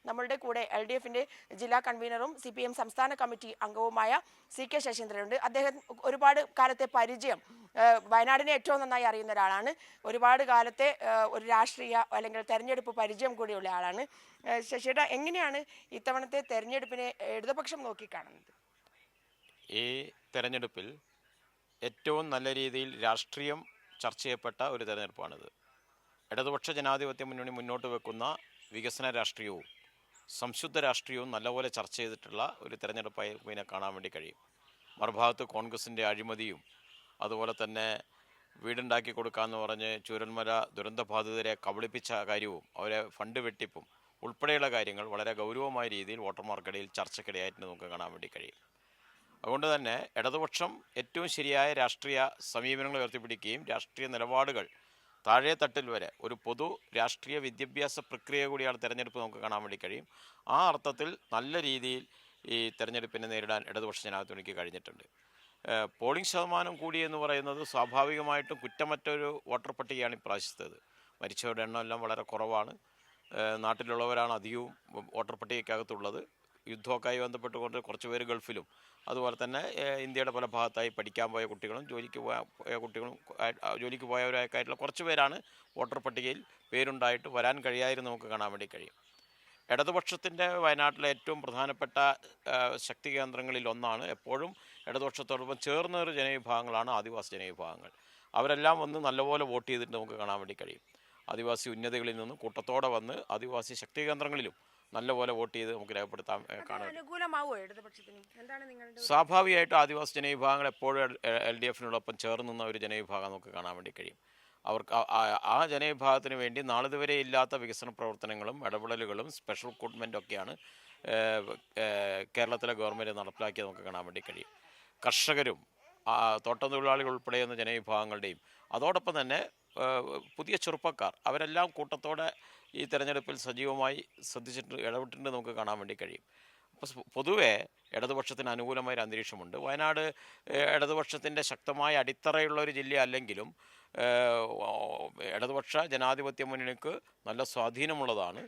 നമ്മളുടെ കൂടെ LDF-ന്റെ ജില്ലാ കൺവീനറും CPM സംസ്ഥാന കമ്മിറ്റി അംഗവുമായ CK ശശീന്ദ്രനുണ്ട്. അദ്ദേഹം ഒരുപാട് കാലത്തെ പരിചയം, വയനാടിനെ ഏറ്റവും നന്നായി അറിയുന്ന ഒരാളാണ്. ഒരുപാട് കാലത്തെ ഒരു രാഷ്ട്രീയ അല്ലെങ്കിൽ തെരഞ്ഞെടുപ്പ് പരിചയം കൂടിയുള്ള ആളാണ്. ശശിയുടെ എങ്ങനെയാണ് ഇത്തവണത്തെ തെരഞ്ഞെടുപ്പിനെ ഇടതുപക്ഷം നോക്കിക്കാണുന്നത്? ഈ തെരഞ്ഞെടുപ്പിൽ ഏറ്റവും നല്ല രീതിയിൽ രാഷ്ട്രീയം ചർച്ച ചെയ്യപ്പെട്ട ഒരു തെരഞ്ഞെടുപ്പാണിത്. ഇടതുപക്ഷ ജനാധിപത്യ മുന്നണി മുന്നോട്ട് വെക്കുന്ന വികസന രാഷ്ട്രീയവും സംശുദ്ധ രാഷ്ട്രീയവും നല്ലപോലെ ചർച്ച ചെയ്തിട്ടുള്ള ഒരു തെരഞ്ഞെടുപ്പായി ഇതിനെ കാണാൻ വേണ്ടി കഴിയും. മറുഭാഗത്ത് കോൺഗ്രസിൻ്റെ അഴിമതിയും അതുപോലെ തന്നെ വീടുണ്ടാക്കി കൊടുക്കാമെന്ന് പറഞ്ഞ് ചൂരൽമല ദുരന്തബാധിതരെ കബളിപ്പിച്ച കാര്യവും അവരെ ഫണ്ട് വെട്ടിപ്പും ഉൾപ്പെടെയുള്ള കാര്യങ്ങൾ വളരെ ഗൗരവമായ രീതിയിൽ വോട്ടർമാർക്കിടയിൽ ചർച്ചയ്ക്കിടയായിട്ട് നമുക്ക് കാണാൻ വേണ്ടി കഴിയും. അതുകൊണ്ട് തന്നെ ഇടതുപക്ഷം ഏറ്റവും ശരിയായ രാഷ്ട്രീയ സമീപനങ്ങൾ ഉയർത്തിപ്പിടിക്കുകയും രാഷ്ട്രീയ നിലപാടുകൾ താഴെ തട്ടിൽ വരെ ഒരു പൊതു രാഷ്ട്രീയ വിദ്യാഭ്യാസ പ്രക്രിയ കൂടിയാണ് തെരഞ്ഞെടുപ്പ് നമുക്ക് കാണാൻ വേണ്ടി കഴിയും. ആ അർത്ഥത്തിൽ നല്ല രീതിയിൽ ഈ തെരഞ്ഞെടുപ്പിനെ നേരിടാൻ ഇടതുപക്ഷ ജനാധിപത്യത്തിലേക്ക് കഴിഞ്ഞിട്ടുണ്ട്. പോളിംഗ് ശതമാനം കൂടി എന്ന് പറയുന്നത് സ്വാഭാവികമായിട്ടും കുറ്റമറ്റൊരു വോട്ടർ പട്ടികയാണ് ഇപ്രാവശ്യത്തേത്. മരിച്ചവരുടെ എണ്ണം എല്ലാം വളരെ കുറവാണ്. നാട്ടിലുള്ളവരാണ് അധികവും വോട്ടർ പട്ടികയ്ക്കകത്തുള്ളത്. യുദ്ധമൊക്കെയായി ബന്ധപ്പെട്ടുകൊണ്ട് കുറച്ച് പേര് ഗൾഫിലും അതുപോലെ തന്നെ ഇന്ത്യയുടെ പല ഭാഗത്തായി പഠിക്കാൻ പോയ കുട്ടികളും ജോലിക്ക് പോയ കുട്ടികളും ജോലിക്ക് പോയവരൊക്കെ ആയിട്ടുള്ള കുറച്ച് പേരാണ് വോട്ടർ പട്ടികയിൽ പേരുണ്ടായിട്ട് വരാൻ കഴിയാതിരുന്ന് നമുക്ക് കാണാൻ വേണ്ടി കഴിയും. ഇടതുപക്ഷത്തിൻ്റെ വയനാട്ടിലെ ഏറ്റവും പ്രധാനപ്പെട്ട ശക്തി കേന്ദ്രങ്ങളിൽ ഒന്നാണ് എപ്പോഴും ഇടതുപക്ഷത്തോടൊപ്പം ചേർന്നൊരു ജനവിഭാഗങ്ങളാണ് ആദിവാസി ജനവിഭാഗങ്ങൾ. അവരെല്ലാം വന്ന് നല്ലപോലെ വോട്ട് ചെയ്തിട്ട് നമുക്ക് കാണാൻ വേണ്ടി കഴിയും. ആദിവാസി ഉന്നതികളിൽ നിന്ന് കൂട്ടത്തോടെ വന്ന് ആദിവാസി ശക്തി കേന്ദ്രങ്ങളിലും നല്ലപോലെ വോട്ട് ചെയ്ത് നമുക്ക് രേഖപ്പെടുത്താൻ കാണാം. സ്വാഭാവികമായിട്ടും ആദിവാസി ജനവിഭാഗങ്ങൾ എപ്പോഴും LDF-നോടൊപ്പം ചേർന്ന് നിന്ന ഒരു ജനവിഭാഗം നമുക്ക് കാണാൻ വേണ്ടി കഴിയും. അവർക്ക് ആ ജനവിഭാഗത്തിന് വേണ്ടി നാളിതുവരെ ഇല്ലാത്ത വികസന പ്രവർത്തനങ്ങളും ഇടപെടലുകളും സ്പെഷ്യൽ റിക്രൂട്ട്മെൻറ്റും ഒക്കെയാണ് കേരളത്തിലെ ഗവൺമെൻറ് നടപ്പിലാക്കിയത് നമുക്ക് കാണാൻ വേണ്ടി കഴിയും. കർഷകരും തോട്ടം തൊഴിലാളികൾ ഉൾപ്പെടെയുള്ള ജനവിഭാഗങ്ങളുടെയും അതോടൊപ്പം തന്നെ പുതിയ ചെറുപ്പക്കാർ അവരെല്ലാം കൂട്ടത്തോടെ ഈ തെരഞ്ഞെടുപ്പിൽ സജീവമായി ശ്രദ്ധിച്ചിട്ട് ഇടപെട്ടിട്ട് നമുക്ക് കാണാൻ വേണ്ടി കഴിയും. അപ്പോൾ പൊതുവെ ഇടതുപക്ഷത്തിന് അനുകൂലമായൊരു അന്തരീക്ഷമുണ്ട്. വയനാട് ഇടതുപക്ഷത്തിൻ്റെ ശക്തമായ അടിത്തറയുള്ള ഒരു ജില്ല അല്ലെങ്കിലും ഇടതുപക്ഷ ജനാധിപത്യ മുന്നണിക്ക് നല്ല സ്വാധീനമുള്ളതാണ്.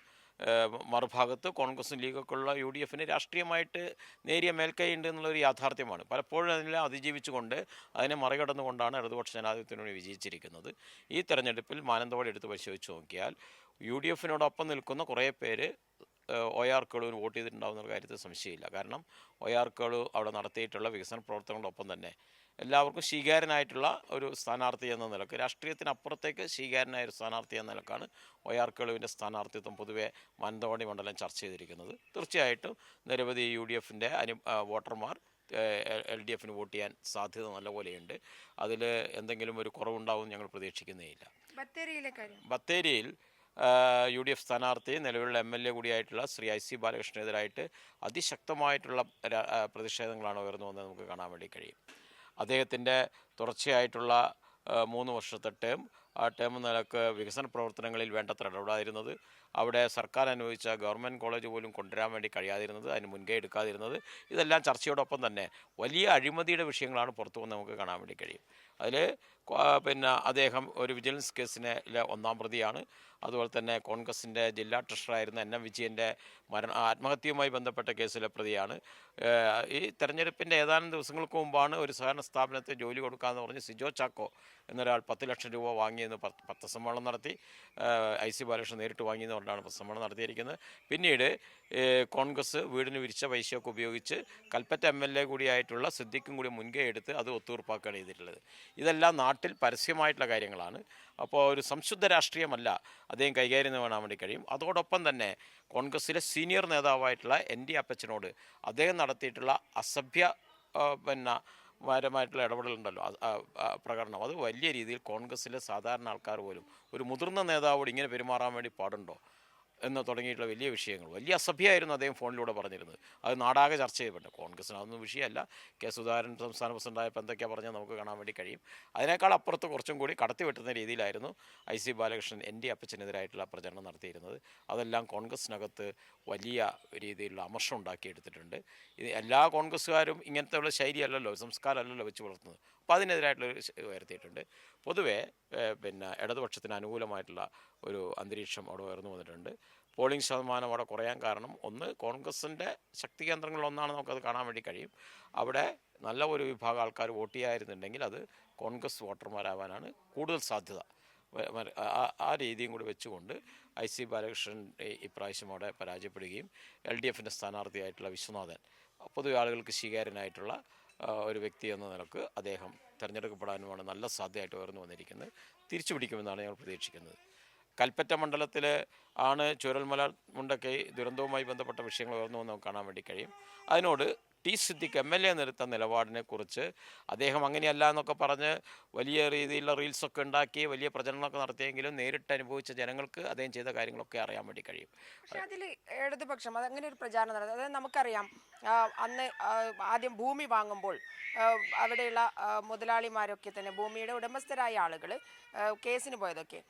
മറുഭാഗത്ത് കോൺഗ്രസും ലീഗൊക്കെ ഉള്ള UDF-ന് രാഷ്ട്രീയമായിട്ട് നേരിയ മേൽക്കൈ ഉണ്ട് എന്നുള്ളൊരു യാഥാർത്ഥ്യമാണ്. പലപ്പോഴും അതിനെല്ലാം അതിജീവിച്ചുകൊണ്ട് അതിനെ മറികടന്നുകൊണ്ടാണ് ഇടതുപക്ഷ ജനാധിപത്യ മുന്നണി വിജയിച്ചിരിക്കുന്നത്. ഈ തെരഞ്ഞെടുപ്പിൽ മാനന്തവാടി എടുത്ത് പരിശോധിച്ച് നോക്കിയാൽ UDF-നോടൊപ്പം നിൽക്കുന്ന കുറേ പേര് OR കേളുവിന് വോട്ട് ചെയ്തിട്ടുണ്ടാകുന്ന കാര്യത്തിൽ സംശയമില്ല. കാരണം OR കേളു അവിടെ നടത്തിയിട്ടുള്ള വികസന പ്രവർത്തനങ്ങളോടൊപ്പം തന്നെ എല്ലാവർക്കും സ്വീകാര്യനായിട്ടുള്ള ഒരു സ്ഥാനാർത്ഥി എന്ന നിലക്ക് രാഷ്ട്രീയത്തിനപ്പുറത്തേക്ക് സ്വീകാര്യനായ ഒരു സ്ഥാനാർത്ഥി എന്ന നിലക്കാണ് OR കേളുവിൻ്റെ സ്ഥാനാർത്ഥിത്വം പൊതുവെ മാനന്തവാടി മണ്ഡലം ചർച്ച ചെയ്തിരിക്കുന്നത്. തീർച്ചയായിട്ടും നിരവധി UDF-ൻ്റെ വോട്ടർമാർ LDF-ന് വോട്ട് ചെയ്യാൻ സാധ്യത നല്ലപോലെയുണ്ട്. അതിൽ എന്തെങ്കിലും ഒരു കുറവുണ്ടാവും ഞങ്ങൾ പ്രതീക്ഷിക്കുന്നേയില്ല. ബത്തേരിയിൽ UDF സ്ഥാനാർത്ഥി നിലവിലുള്ള MLA കൂടിയായിട്ടുള്ള ശ്രീ IC ബാലകൃഷ്ണനെതിരായിട്ട് അതിശക്തമായിട്ടുള്ള പ്രതിഷേധങ്ങളാണ് ഉയർന്നു വന്നത് നമുക്ക് കാണാൻ വേണ്ടി കഴിയും. അദ്ദേഹത്തിൻ്റെ തുടർച്ചയായിട്ടുള്ള 3 വർഷത്തെ ടേം, ആ ടേം നിലക്ക് വികസന പ്രവർത്തനങ്ങളിൽ വേണ്ടത്ര ഇടപെടാതിരുന്നത്, അവിടെ സർക്കാർ അനുവദിച്ച ഗവൺമെൻറ് കോളേജ് പോലും കൊണ്ടുവരാൻ വേണ്ടി കഴിയാതിരുന്നത്, അതിന് മുൻകൈ എടുക്കാതിരുന്നത്, ഇതെല്ലാം ചർച്ചയോടൊപ്പം തന്നെ വലിയ അഴിമതിയുടെ വിഷയങ്ങളാണ് പുറത്തു വന്ന് നമുക്ക് കാണാൻ വേണ്ടി കഴിയും. അതിൽ അദ്ദേഹം ഒരു വിജിലൻസ് കേസിലെ 1-ാം പ്രതിയാണ്. അതുപോലെ തന്നെ കോൺഗ്രസിൻ്റെ ജില്ലാ ട്രഷററായിരുന്ന NM വിജയൻ്റെ ആത്മഹത്യയുമായി ബന്ധപ്പെട്ട കേസിലെ പ്രതിയാണ്. ഈ തെരഞ്ഞെടുപ്പിൻ്റെ ഏതാനും ദിവസങ്ങൾക്ക് മുമ്പാണ് ഒരു സഹകരണ സ്ഥാപനത്തെ ജോലി കൊടുക്കാമെന്ന് പറഞ്ഞ് സിജോ ചാക്കോ എന്നൊരാൾ 10 ലക്ഷം രൂപ വാങ്ങിയെന്ന് പത്രസമ്മേളനം നടത്തി. IC ബാലകൃഷ്ണൻ നേരിട്ട് വാങ്ങിയെന്ന് പറഞ്ഞാണ് പത്രസമ്മേളനം നടത്തിയിരിക്കുന്നത്. പിന്നീട് കോൺഗ്രസ് വീടിന് വിരിച്ച പൈസയൊക്കെ ഉപയോഗിച്ച് കൽപ്പറ്റ MLA കൂടിയായിട്ടുള്ള സിദ്ദിഖും കൂടി മുൻകൈ എടുത്ത് അത് ഒത്തുതീർപ്പാക്കുകയാണ് ചെയ്തിട്ടുള്ളത്. ഇതെല്ലാം നാട്ടിൽ പരസ്യമായിട്ടുള്ള കാര്യങ്ങളാണ്. അപ്പോൾ ഒരു സംശുദ്ധ രാഷ്ട്രീയമല്ല അദ്ദേഹം കൈകാര്യം ചെയ്യാൻ വേണ്ടി കഴിയും. അതോടൊപ്പം തന്നെ കോൺഗ്രസിലെ സീനിയർ നേതാവായിട്ടുള്ള ND അപ്പച്ചനോട് അദ്ദേഹം നടത്തിയിട്ടുള്ള അസഭ്യ പരമായിട്ടുള്ള ഇടപെടലുണ്ടല്ലോ, പ്രകടനം, അത് വലിയ രീതിയിൽ കോൺഗ്രസിലെ സാധാരണ ആൾക്കാർ പോലും ഒരു മുതിർന്ന നേതാവോട് ഇങ്ങനെ പെരുമാറാൻ വേണ്ടി പാടുണ്ടോ എന്ന് തുടങ്ങിയിട്ടുള്ള വലിയ വിഷയങ്ങൾ, വലിയ അസഭ്യമായിരുന്നു അദ്ദേഹം ഫോണിലൂടെ പറഞ്ഞിരുന്നത്. അത് നാടാകെ ചർച്ച ചെയ്യപ്പെട്ടു. കോൺഗ്രസിന് അതൊന്നും വിഷയമല്ല. K. സുധാകരൻ സംസ്ഥാന പ്രസിഡൻ്റായപ്പോൾ എന്തൊക്കെയാണ് പറഞ്ഞാൽ നമുക്ക് കാണാൻ വേണ്ടി കഴിയും. അതിനേക്കാൾ അപ്പുറത്ത് കുറച്ചും കൂടി കടത്തി വെട്ടുന്ന രീതിയിലായിരുന്നു IC ബാലകൃഷ്ണൻ ND അപ്പച്ചനെതിരായിട്ടുള്ള പ്രചരണം നടത്തിയിരുന്നത്. അതെല്ലാം കോൺഗ്രസിനകത്ത് വലിയ രീതിയിലുള്ള അമർഷം ഉണ്ടാക്കിയെടുത്തിട്ടുണ്ട്. ഇത് എല്ലാ കോൺഗ്രസ്സുകാരും ഇങ്ങനത്തെ ഉള്ള ശൈലിയല്ലല്ലോ, സംസ്കാരമല്ലല്ലോ വെച്ച് പുലർത്തുന്നത്. അപ്പോൾ അതിനെതിരായിട്ടുള്ള ഉയർത്തിയിട്ടുണ്ട്. പൊതുവെ ഇടതുപക്ഷത്തിന് അനുകൂലമായിട്ടുള്ള ഒരു അന്തരീക്ഷം അവിടെ ഉയർന്നു വന്നിട്ടുണ്ട്. പോളിംഗ് ശതമാനം അവിടെ കുറയാൻ കാരണം ഒന്ന് കോൺഗ്രസിൻ്റെ ശക്തി കേന്ദ്രങ്ങളിലൊന്നാണ് നമുക്കത് കാണാൻ വേണ്ടി കഴിയും. അവിടെ നല്ല ഒരു വിഭാഗം ആൾക്കാർ വോട്ട് ചെയ്യായിരുന്നുണ്ടെങ്കിൽ അത് കോൺഗ്രസ് വോട്ടർമാരാവാനാണ് കൂടുതൽ സാധ്യത. ആ രീതിയും കൂടി വെച്ചുകൊണ്ട് ഐ സി ബാലകൃഷ്ണൻ ഇപ്രാവശ്യം അവിടെ പരാജയപ്പെടുകയും LDFിൻ്റെ സ്ഥാനാർത്ഥിയായിട്ടുള്ള വിശ്വനാഥൻ പൊതുവെ ആളുകൾക്ക് സ്വീകാര്യനായിട്ടുള്ള ഒരു വ്യക്തി എന്ന നിലക്ക് അദ്ദേഹം തിരഞ്ഞെടുക്കപ്പെടാനുമാണ് നല്ല സാധ്യതയായിട്ട് ഉയർന്നു വന്നിരിക്കുന്നത്. തിരിച്ചു പിടിക്കുമെന്നാണ് ഞങ്ങൾ പ്രതീക്ഷിക്കുന്നത്. കൽപ്പറ്റ മണ്ഡലത്തിൽ ആണ് ചൂരൽമല മുണ്ടക്കൈ ദുരന്തവുമായി ബന്ധപ്പെട്ട വിഷയങ്ങൾ ഉയർന്നു വന്ന് നമുക്ക് കാണാൻ വേണ്ടി കഴിയും. അതിനോട് ടി സിദ്ദിഖ് MLA എടുത്ത നിലപാടിനെ കുറിച്ച് അദ്ദേഹം അങ്ങനെയല്ല എന്നൊക്കെ പറഞ്ഞ് വലിയ രീതിയിലുള്ള റീൽസൊക്കെ ഉണ്ടാക്കി വലിയ പ്രചരണമൊക്കെ നടത്തിയെങ്കിലും നേരിട്ട് അനുഭവിച്ച ജനങ്ങൾക്ക് അദ്ദേഹം ചെയ്ത കാര്യങ്ങളൊക്കെ അറിയാൻ വേണ്ടി കഴിയും. പക്ഷെ അതിൽ ഇടതുപക്ഷം അത് അങ്ങനെ ഒരു പ്രചാരണം നടത്തുന്നത് അതായത് നമുക്കറിയാം അന്ന് ആദ്യം ഭൂമി വാങ്ങുമ്പോൾ അവിടെയുള്ള മുതലാളിമാരൊക്കെ തന്നെ ഭൂമിയുടെ ഉടമസ്ഥരായ ആളുകൾ കേസിന് പോയതൊക്കെ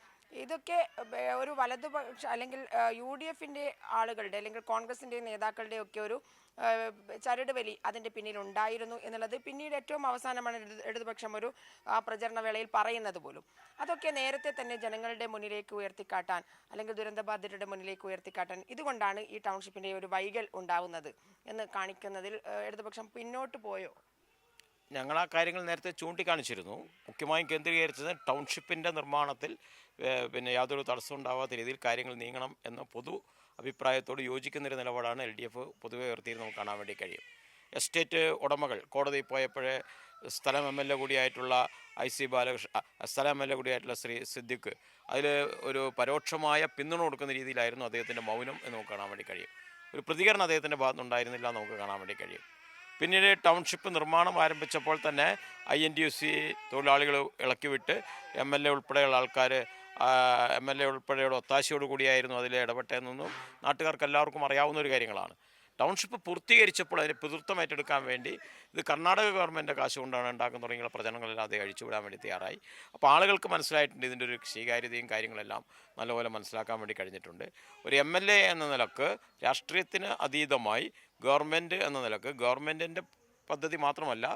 ഇതൊക്കെ ഒരു വലതുപക്ഷ അല്ലെങ്കിൽ UDFിൻ്റെ ആളുകളുടെ അല്ലെങ്കിൽ കോൺഗ്രസിൻ്റെ നേതാക്കളുടെ ഒക്കെ ഒരു ചരട് വലി അതിൻ്റെ പിന്നിൽ ഉണ്ടായിരുന്നു എന്നുള്ളത് പിന്നീട് ഏറ്റവും അവസാനമാണ് ഇടതുപക്ഷം ഒരു പ്രചരണ വേളയിൽ പറയുന്നത് പോലും. അതൊക്കെ നേരത്തെ തന്നെ ജനങ്ങളുടെ മുന്നിലേക്ക് ഉയർത്തിക്കാട്ടാൻ അല്ലെങ്കിൽ ദുരന്തബാധിതരുടെ മുന്നിലേക്ക് ഉയർത്തിക്കാട്ടാൻ ഇതുകൊണ്ടാണ് ഈ ടൗൺഷിപ്പിൻ്റെ ഒരു വൈകൽ ഉണ്ടാവുന്നത് എന്ന് കാണിക്കുന്നതിൽ ഇടതുപക്ഷം പിന്നോട്ട് പോയോ? ഞങ്ങൾ ആ കാര്യങ്ങൾ നേരത്തെ ചൂണ്ടിക്കാണിച്ചിരുന്നു. മുഖ്യമായും കേന്ദ്രീകരിച്ചത് ടൗൺഷിപ്പിൻ്റെ നിർമ്മാണത്തിൽ പിന്നെ യാതൊരു തടസ്സം ഉണ്ടാവാത്ത രീതിയിൽ കാര്യങ്ങൾ നീങ്ങണം എന്ന പൊതു അഭിപ്രായത്തോട് യോജിക്കുന്നൊരു നിലപാടാണ് LDF പൊതുവെ ഉയർത്തിയത് നമുക്ക് കാണാൻ വേണ്ടി കഴിയും. എസ്റ്റേറ്റ് ഉടമകൾ കോടതിയിൽ പോയപ്പോഴേ സ്ഥലം MLA കൂടിയായിട്ടുള്ള IC ബാലകൃഷ്ണ സ്ഥലം MLA കൂടിയായിട്ടുള്ള ശ്രീ സിദ്ദിഖ് അതിൽ ഒരു പരോക്ഷമായ പിന്തുണ കൊടുക്കുന്ന രീതിയിലായിരുന്നു അദ്ദേഹത്തിൻ്റെ മൗനം എന്ന് നമുക്ക് കാണാൻ വേണ്ടി കഴിയും. ഒരു പ്രതികരണം അദ്ദേഹത്തിൻ്റെ ഭാഗത്തുനിന്നുണ്ടായിരുന്നില്ല നമുക്ക് കാണാൻ വേണ്ടി കഴിയും. പിന്നീട് ടൗൺഷിപ്പ് നിർമ്മാണം ആരംഭിച്ചപ്പോൾ തന്നെ INTUC തൊഴിലാളികൾ ഇളക്കിവിട്ട് MLA ഉൾപ്പെടെയുള്ള ആൾക്കാർ MLA ഉൾപ്പെടെയുള്ള ഒത്താശയോട് കൂടിയായിരുന്നു അതിൽ ഇടപെട്ടതെന്നൊന്നും നാട്ടുകാർക്ക് എല്ലാവർക്കും അറിയാവുന്ന ഒരു കാര്യങ്ങളാണ്. ടൗൺഷിപ്പ് പൂർത്തീകരിച്ചപ്പോൾ അതിന് പിതൃത്വം ഏറ്റെടുക്കാൻ വേണ്ടി ഇത് കർണാടക ഗവൺമെൻറ് കാശ് കൊണ്ടാണ് ഉണ്ടാക്കുന്ന തുടങ്ങിയ പ്രചരണങ്ങളെല്ലാം അത് അഴിച്ചുവിടാൻ വേണ്ടി തയ്യാറായി. അപ്പോൾ ആളുകൾക്ക് മനസ്സിലായിട്ടുണ്ട് ഇതിൻ്റെ ഒരു സ്വീകാര്യതയും കാര്യങ്ങളെല്ലാം നല്ലപോലെ മനസ്സിലാക്കാൻ വേണ്ടി കഴിഞ്ഞിട്ടുണ്ട്. ഒരു MLA എന്ന നിലക്ക് രാഷ്ട്രീയത്തിന് അതീതമായി ഗവൺമെൻറ് എന്ന നിലക്ക് ഗവൺമെൻറ്റിൻ്റെ പദ്ധതി മാത്രമല്ല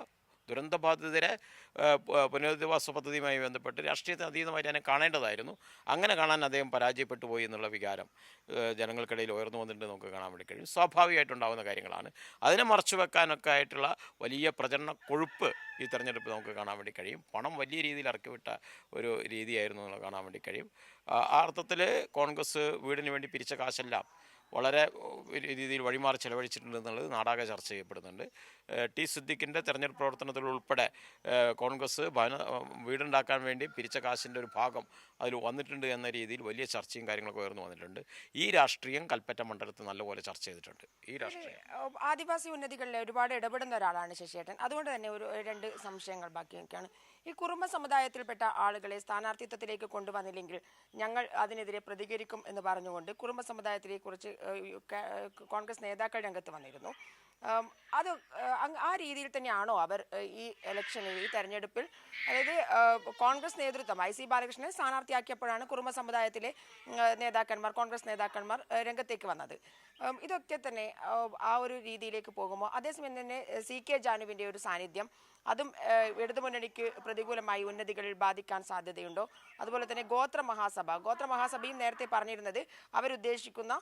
ദുരന്തബാധിതരെ പുനരധിവാസ പദ്ധതിയുമായി ബന്ധപ്പെട്ട് രാഷ്ട്രീയത്തിന് അതീതമായി തന്നെ കാണേണ്ടതായിരുന്നു. അങ്ങനെ കാണാൻ അദ്ദേഹം പരാജയപ്പെട്ടു പോയി എന്നുള്ള വികാരം ജനങ്ങൾക്കിടയിൽ ഉയർന്നു വന്നിട്ട് നമുക്ക് കാണാൻ വേണ്ടി കഴിയും. സ്വാഭാവികമായിട്ടുണ്ടാകുന്ന കാര്യങ്ങളാണ്. അതിനെ മറച്ചു വെക്കാനൊക്കെ ആയിട്ടുള്ള വലിയ പ്രചരണ കൊഴുപ്പ് ഈ തെരഞ്ഞെടുപ്പ് നമുക്ക് കാണാൻ വേണ്ടി കഴിയും. പണം വലിയ രീതിയിൽ ഇറക്കിവിട്ട ഒരു രീതിയായിരുന്നു നമ്മൾ കാണാൻ വേണ്ടി കഴിയും. ആ അർത്ഥത്തിൽ കോൺഗ്രസ് വീടിന് വേണ്ടി പിരിച്ച കാശെല്ലാം വളരെ രീതിയിൽ വഴിമാറി ചെലവഴിച്ചിട്ടുണ്ട് എന്നുള്ളത് നാടാകെ ചർച്ച ചെയ്യപ്പെടുന്നുണ്ട്. ടി സിദ്ദിഖിൻ്റെ തെരഞ്ഞെടുപ്പ് പ്രവർത്തനത്തിൽ ഉൾപ്പെടെ കോൺഗ്രസ് വീടുണ്ടാക്കാൻ വേണ്ടി പിരിച്ച കാശിൻ്റെ ഒരു ഭാഗം അതിൽ വന്നിട്ടുണ്ട് എന്ന രീതിയിൽ വലിയ ചർച്ചയും കാര്യങ്ങളൊക്കെ ഉയർന്നു വന്നിട്ടുണ്ട്. ഈ രാഷ്ട്രീയം കൽപ്പറ്റ മണ്ഡലത്തിൽ നല്ലപോലെ ചർച്ച ചെയ്തിട്ടുണ്ട്. ഈ രാഷ്ട്രീയം ആദിവാസി ഉന്നതികളിൽ ഒരുപാട് ഇടപെടുന്ന ഒരാളാണ് ശശിയേട്ടൻ. അതുകൊണ്ട് തന്നെ ഒരു രണ്ട് സംശയങ്ങൾ ബാക്കി നിൽക്കുകയാണ്. ഈ കുറുമ്പ സമുദായത്തിൽപ്പെട്ട ആളുകളെ സ്ഥാനാർത്ഥിത്വത്തിലേക്ക് കൊണ്ടുവന്നില്ലെങ്കിൽ ഞങ്ങൾ അതിനെതിരെ പ്രതികരിക്കും എന്ന് പറഞ്ഞുകൊണ്ട് കുറുമ്പ സമുദായത്തിനെ കുറിച്ച് കോൺഗ്രസ് നേതാക്കൾ രംഗത്ത് വന്നിരുന്നു. അത് ആ രീതിയിൽ തന്നെയാണോ അവർ ഈ ഇലക്ഷനിൽ ഈ തെരഞ്ഞെടുപ്പിൽ അതായത് കോൺഗ്രസ് നേതൃത്വം IC ബാലകൃഷ്ണനെ സ്ഥാനാർത്ഥിയാക്കിയപ്പോഴാണ് കുറുമ്പ സമുദായത്തിലെ നേതാക്കന്മാർ കോൺഗ്രസ് നേതാക്കന്മാർ രംഗത്തേക്ക് വന്നത്. ഇതൊക്കെ തന്നെ ആ ഒരു രീതിയിലേക്ക് പോകുമ്പോൾ അതേസമയം തന്നെ CK ജാനുവിൻ്റെ ഒരു സാന്നിധ്യം അതും ഇടതുമുന്നണിക്ക് പ്രതികൂലമായി ഉന്നതികളിൽ ബാധിക്കാൻ സാധ്യതയുണ്ടോ? അതുപോലെ തന്നെ ഗോത്ര മഹാസഭയും നേരത്തെ പറഞ്ഞിരുന്നത് അവരുദ്ദേശിക്കുന്ന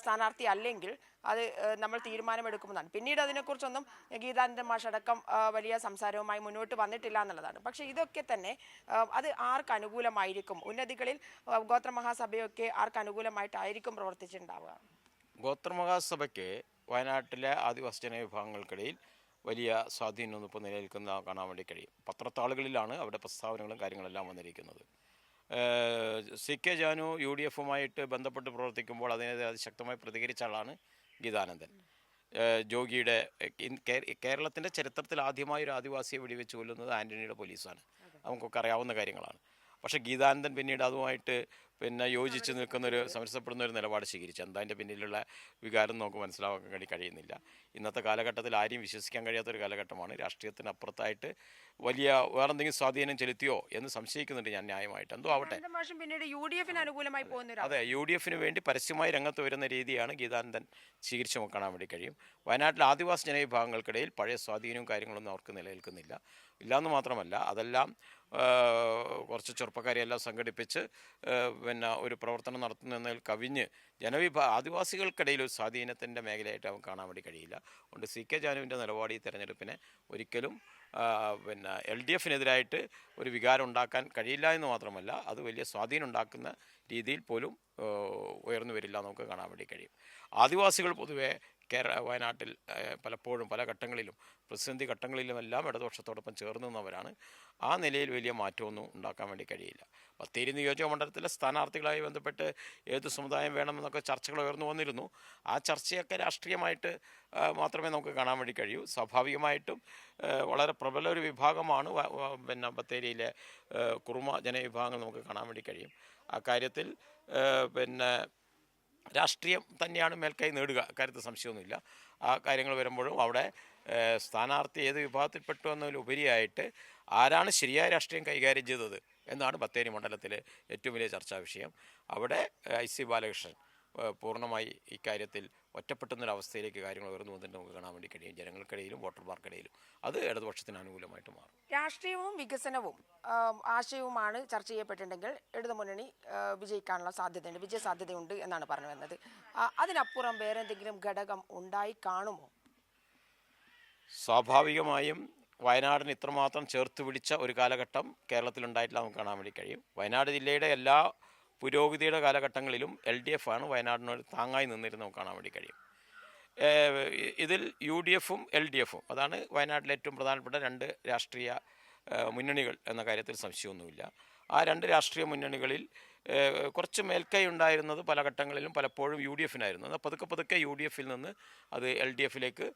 സ്ഥാനാർത്ഥി അല്ലെങ്കിൽ അത് നമ്മൾ തീരുമാനമെടുക്കുമെന്നാണ്. പിന്നീട് അതിനെക്കുറിച്ചൊന്നും ഗീതാനന്ദൻ മാഷ് അടക്കം വലിയ സംസാരവുമായി മുന്നോട്ട് വന്നിട്ടില്ല എന്നുള്ളതാണ്. പക്ഷേ ഇതൊക്കെ തന്നെ അത് ആർക്ക് അനുകൂലമായിരിക്കും? ഉന്നതികളിൽ ഗോത്രമഹാസഭയൊക്കെ ആർക്ക് അനുകൂലമായിട്ടായിരിക്കും പ്രവർത്തിച്ചിട്ടുണ്ടാവുക? ഗോത്രമഹാസഭയ്ക്ക് വയനാട്ടിലെ ആദിവാസി ജനവിഭാഗങ്ങൾക്കിടയിൽ വലിയ സ്വാധീനമൊന്നും ഇപ്പോൾ നിലനിൽക്കുന്ന കാണാൻ വേണ്ടി കഴിയും. പത്രത്താളുകളിലാണ് അവിടെ പ്രസ്താവനകളും കാര്യങ്ങളെല്ലാം വന്നിരിക്കുന്നത്. CK ജാനു UDFുമായിട്ട് ബന്ധപ്പെട്ട് പ്രവർത്തിക്കുമ്പോൾ അതിനെതിരെ അതിശക്തമായി പ്രതികരിച്ച ആളാണ് ഗീതാനന്ദൻ. ജോഗിയുടെ കേരളത്തിൻ്റെ ചരിത്രത്തിൽ ആദ്യമായി ഒരു ആദിവാസിയെ വെടിവെച്ച് കൊല്ലുന്നത് ആൻ്റണിയുടെ പോലീസാണ്. നമുക്കൊക്കെ അറിയാവുന്ന കാര്യങ്ങളാണ്. പക്ഷേ ഗീതാനന്ദൻ പിന്നീട് അതുമായിട്ട് യോജിച്ച് നിൽക്കുന്നൊരു സമരസപ്പെടുന്ന ഒരു നിലപാട് സ്വീകരിച്ചു. എന്താ അതിൻ്റെ പിന്നിലുള്ള വികാരം നമുക്ക് മനസ്സിലാക്കാൻ വേണ്ടി കഴിയുന്നില്ല. ഇന്നത്തെ കാലഘട്ടത്തിൽ ആരെയും വിശ്വസിക്കാൻ കഴിയാത്തൊരു കാലഘട്ടമാണ്. രാഷ്ട്രീയത്തിനപ്പുറത്തായിട്ട് വലിയ വേറെന്തെങ്കിലും സ്വാധീനം ചെലുത്തിയോ എന്ന് സംശയിക്കുന്നുണ്ട് ഞാൻ ന്യായമായിട്ട്. എന്തോ ആവട്ടെ. അതെ, UDFിന് വേണ്ടി പരസ്യമായി രംഗത്ത് വരുന്ന രീതിയാണ് ഗീതാനന്ദൻ സ്വീകരിച്ച് നമുക്ക് കാണാൻ വേണ്ടി കഴിയും. വയനാട്ടിലെ ആദിവാസി ജനവിഭാഗങ്ങൾക്കിടയിൽ പഴയ സ്വാധീനവും കാര്യങ്ങളൊന്നും അവർക്ക് നിലനിൽക്കുന്നില്ല. ഇല്ലയെന്ന് മാത്രമല്ല അതെല്ലാം കുറച്ച് ചെറുപ്പക്കാരെയെല്ലാം സംഘടിപ്പിച്ച് പിന്നെ ഒരു പ്രവർത്തനം നടത്തുന്നതിൽ കവിഞ്ഞ് ആദിവാസികൾക്കിടയിൽ ഒരു സ്വാധീനത്തിൻ്റെ മേഖലയായിട്ട് അവൻ കാണാൻ വേണ്ടി കഴിയില്ല. അതുകൊണ്ട് CK ജാനുവിൻ്റെ നിലപാട് ഈ തെരഞ്ഞെടുപ്പിനെ ഒരിക്കലും പിന്നെ LDFിനെതിരായിട്ട് ഒരു വികാരം ഉണ്ടാക്കാൻ കഴിയില്ല എന്ന് മാത്രമല്ല, അത് വലിയ സ്വാധീനം ഉണ്ടാക്കുന്ന രീതിയിൽ പോലും ഉയർന്നു വരില്ല നമുക്ക് കാണാൻ വേണ്ടി കഴിയും. ആദിവാസികൾ പൊതുവെ വയനാട്ടിൽ പലപ്പോഴും പല ഘട്ടങ്ങളിലും പ്രതിസന്ധി ഘട്ടങ്ങളിലുമെല്ലാം ഇടതുപക്ഷത്തോടൊപ്പം ചേർന്ന് നിന്നവരാണ്. ആ നിലയിൽ വലിയ മാറ്റമൊന്നും ഉണ്ടാക്കാൻ വേണ്ടി കഴിയില്ല. ബത്തേരി നിയോജക മണ്ഡലത്തിലെ സ്ഥാനാർത്ഥികളായി ബന്ധപ്പെട്ട് ഏത് സമുദായം വേണമെന്നൊക്കെ ചർച്ചകൾ ഉയർന്നു വന്നിരുന്നു. ആ ചർച്ചയൊക്കെ രാഷ്ട്രീയമായിട്ട് മാത്രമേ നമുക്ക് കാണാൻ വേണ്ടി കഴിയൂ. സ്വാഭാവികമായിട്ടും വളരെ പ്രബല ഒരു വിഭാഗമാണ് പിന്നെ ബത്തേരിയിലെ കുറുമ ജനവിഭാഗങ്ങൾ നമുക്ക് കാണാൻ വേണ്ടി കഴിയും. ആ കാര്യത്തിൽ പിന്നെ രാഷ്ട്രീയം തന്നെയാണ് മേൽക്കൈ നേടുക, അക്കാര്യത്തിൽ സംശയമൊന്നുമില്ല. ആ കാര്യങ്ങൾ വരുമ്പോഴും അവിടെ സ്ഥാനാർത്ഥി ഏത് വിഭാഗത്തിൽപ്പെട്ടു എന്നതിലുപരിയായിട്ട് ആരാണ് ശരിയായ രാഷ്ട്രീയം കൈകാര്യം ചെയ്തത് എന്നാണ് ബത്തേരി മണ്ഡലത്തിലെ ഏറ്റവും വലിയ ചർച്ചാ വിഷയം. അവിടെ IC ബാലകൃഷ്ണൻ പൂർണ്ണമായി ഇക്കാര്യത്തിൽ ഒറ്റപ്പെട്ടുന്നൊരവസ്ഥയിലേക്ക് കാര്യങ്ങൾ ഉയർന്നു വന്നിട്ട് നമുക്ക് കാണാൻ വേണ്ടി കഴിയും. ജനങ്ങൾക്കിടയിലും വോട്ടർമാർക്കിടയിലും അത് ഇടതുപക്ഷത്തിന് അനുകൂലമായിട്ട് മാറും. രാഷ്ട്രീയവും വികസനവും ആശയവുമാണ് ചർച്ച ചെയ്യപ്പെട്ടിട്ടുണ്ടെങ്കിൽ ഇടതുമുന്നണി വിജയിക്കാനുള്ള സാധ്യതയുണ്ട്, വിജയ സാധ്യതയുണ്ട് എന്നാണ് പറഞ്ഞു വരുന്നത്. അതിനപ്പുറം വേറെ എന്തെങ്കിലും ഘടകം ഉണ്ടായി കാണുമോ? സ്വാഭാവികമായും വയനാടിന് ഇത്രമാത്രം ചേർത്ത് പിടിച്ച ഒരു കാലഘട്ടം കേരളത്തിലുണ്ടായിട്ടില്ല നമുക്ക് കാണാൻ വേണ്ടി കഴിയും. വയനാട് ജില്ലയുടെ എല്ലാ പുരോഗതിയുടെ കാലഘട്ടങ്ങളിലും LDF ആണ് വയനാടിനോട് താങ്ങായി നിന്നിരുന്ന് നമുക്ക് കാണാൻ വേണ്ടി കഴിയും. ഇതിൽ UDFും LDFും അതാണ് വയനാട്ടിലെ ഏറ്റവും പ്രധാനപ്പെട്ട രണ്ട് രാഷ്ട്രീയ മുന്നണികൾ എന്ന കാര്യത്തിൽ സംശയമൊന്നുമില്ല. ആ രണ്ട് രാഷ്ട്രീയ മുന്നണികളിൽ കുറച്ച് മേൽക്കൈ ഉണ്ടായിരുന്നത് പല ഘട്ടങ്ങളിലും പലപ്പോഴും UDFിനായിരുന്നു. എന്നാൽ പതുക്കെ UDFിൽ നിന്ന് അത് LDFിലേക്ക്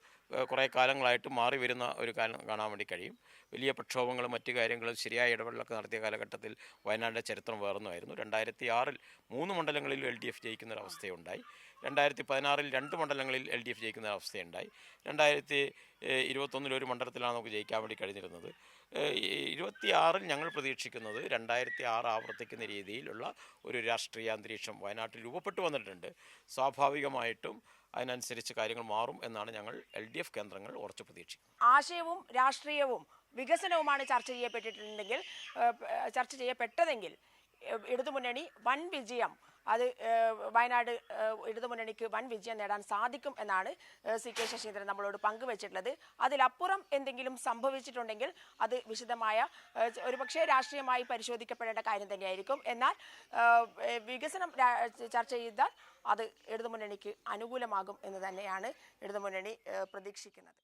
കുറേ കാലങ്ങളായിട്ട് മാറി വരുന്ന ഒരു കാലം കാണാൻ വേണ്ടി കഴിയും. വലിയ പ്രക്ഷോഭങ്ങളും മറ്റു കാര്യങ്ങളും ശരിയായ ഇടപെടലൊക്കെ നടത്തിയ കാലഘട്ടത്തിൽ വയനാടിൻ്റെ ചരിത്രം വേറൊന്നുമായിരുന്നു. 2006 3 മണ്ഡലങ്ങളിൽ LDF ജയിക്കുന്നൊരവസ്ഥയുണ്ടായി. 2016 2 മണ്ഡലങ്ങളിൽ LDF ജയിക്കുന്നൊരവസ്ഥയുണ്ടായി. 2021 ഒരു മണ്ഡലത്തിലാണ് നമുക്ക് ജയിക്കാൻ വേണ്ടി കഴിഞ്ഞിരുന്നത്. 26 ഞങ്ങൾ പ്രതീക്ഷിക്കുന്നത് 2006 ആവർത്തിക്കുന്ന രീതിയിലുള്ള ഒരു രാഷ്ട്രീയ അന്തരീക്ഷം വയനാട്ടിൽ രൂപപ്പെട്ടു വന്നിട്ടുണ്ട്. സ്വാഭാവികമായിട്ടും അതിനനുസരിച്ച് കാര്യങ്ങൾ മാറും എന്നാണ് ഞങ്ങൾ LDF കേന്ദ്രങ്ങൾ ഉറച്ചു പ്രതീക്ഷിക്കുന്നത്. ആശയവും രാഷ്ട്രീയവും വികസനവുമാണ് ചർച്ച ചെയ്യപ്പെട്ടതെങ്കിൽ ഇടതുമുന്നണി വൻ വിജയം, അത് വയനാട് ഇടതുമുന്നണിക്ക് വൻ വിജയം നേടാൻ സാധിക്കും എന്നാണ് CK ശശീന്ദ്രൻ നമ്മളോട് പങ്കുവച്ചിട്ടുള്ളത്. അതിലപ്പുറം എന്തെങ്കിലും സംഭവിച്ചിട്ടുണ്ടെങ്കിൽ അത് വിശദമായ ഒരുപക്ഷെ രാഷ്ട്രീയമായി പരിശോധിക്കപ്പെടേണ്ട കാര്യം തന്നെയായിരിക്കും. എന്നാൽ വികസനം ചർച്ച ചെയ്താൽ അത് ഇടതുമുന്നണിക്ക് അനുകൂലമാകും എന്ന് തന്നെയാണ് ഇടതുമുന്നണി പ്രതീക്ഷിക്കുന്നത്.